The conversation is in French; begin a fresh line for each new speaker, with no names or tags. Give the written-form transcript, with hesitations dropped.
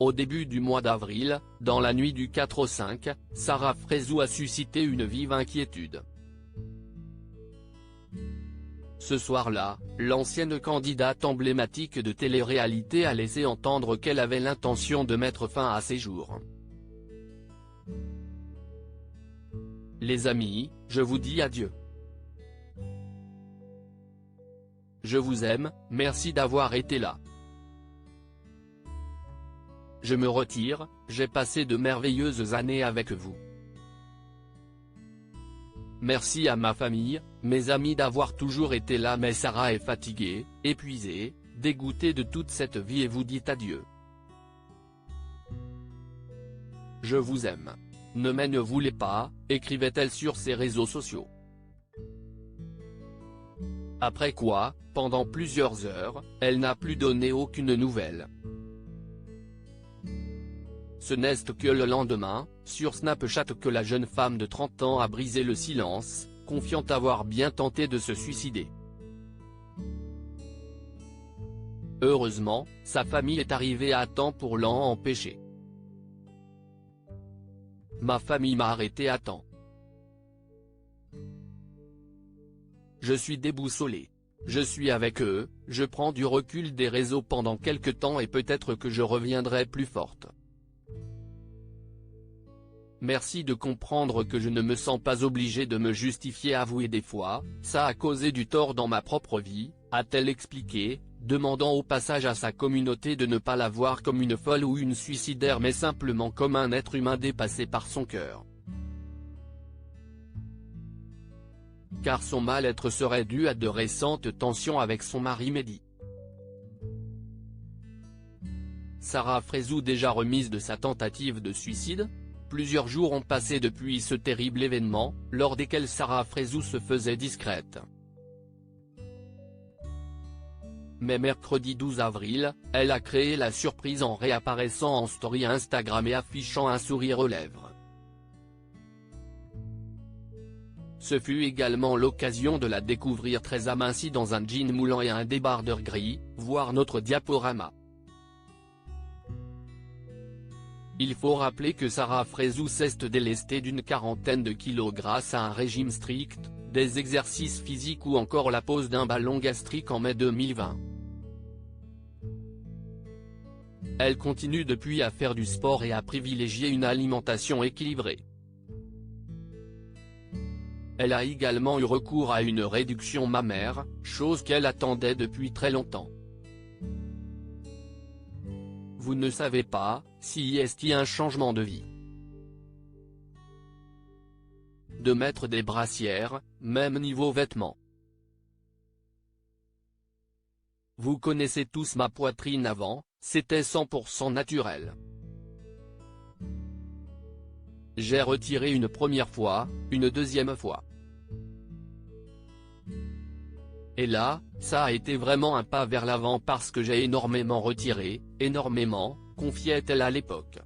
Au début du mois d'avril, dans la nuit du 4 au 5, Sarah Frézou a suscité une vive inquiétude. Ce soir-là, l'ancienne candidate emblématique de télé-réalité a laissé entendre qu'elle avait l'intention de mettre fin à ses jours. Les amis, je vous dis adieu. Je vous aime, merci d'avoir été là. Je me retire, j'ai passé de merveilleuses années avec vous. Merci à ma famille, mes amis d'avoir toujours été là, mais Sarah est fatiguée, épuisée, dégoûtée de toute cette vie et vous dit adieu. Je vous aime. Ne me voulez pas, écrivait-elle sur ses réseaux sociaux. Après quoi, pendant plusieurs heures, elle n'a plus donné aucune nouvelle. Ce n'est que le lendemain, sur Snapchat, que la jeune femme de 30 ans a brisé le silence, confiant avoir bien tenté de se suicider. Heureusement, sa famille est arrivée à temps pour l'empêcher. Ma famille m'a arrêté à temps. Je suis déboussolée. Je suis avec eux, je prends du recul des réseaux pendant quelque temps et peut-être que je reviendrai plus forte. Merci de comprendre que je ne me sens pas obligée de me justifier, avouer des fois, ça a causé du tort dans ma propre vie, a-t-elle expliqué, demandant au passage à sa communauté de ne pas la voir comme une folle ou une suicidaire mais simplement comme un être humain dépassé par son cœur. Car son mal-être serait dû à de récentes tensions avec son mari Mehdi. Sarah Frézou déjà remise de sa tentative de suicide? Plusieurs jours ont passé depuis ce terrible événement, lors desquels Sarah Frézou se faisait discrète. Mais mercredi 12 avril, elle a créé la surprise en réapparaissant en story Instagram et affichant un sourire aux lèvres. Ce fut également l'occasion de la découvrir très amincie dans un jean moulant et un débardeur gris, voir notre diaporama. Il faut rappeler que Sarah Frézou s'est délestée d'une quarantaine de kilos grâce à un régime strict, des exercices physiques ou encore la pose d'un ballon gastrique en mai 2020. Elle continue depuis à faire du sport et à privilégier une alimentation équilibrée. Elle a également eu recours à une réduction mammaire, chose qu'elle attendait depuis très longtemps. Vous ne savez pas, si est-il un changement de vie. De mettre des brassières, même niveau vêtements. Vous connaissez tous ma poitrine avant, c'était 100% naturel. J'ai retiré une première fois, une deuxième fois. Et là, ça a été vraiment un pas vers l'avant parce que j'ai énormément retiré, énormément, confiait-elle à l'époque.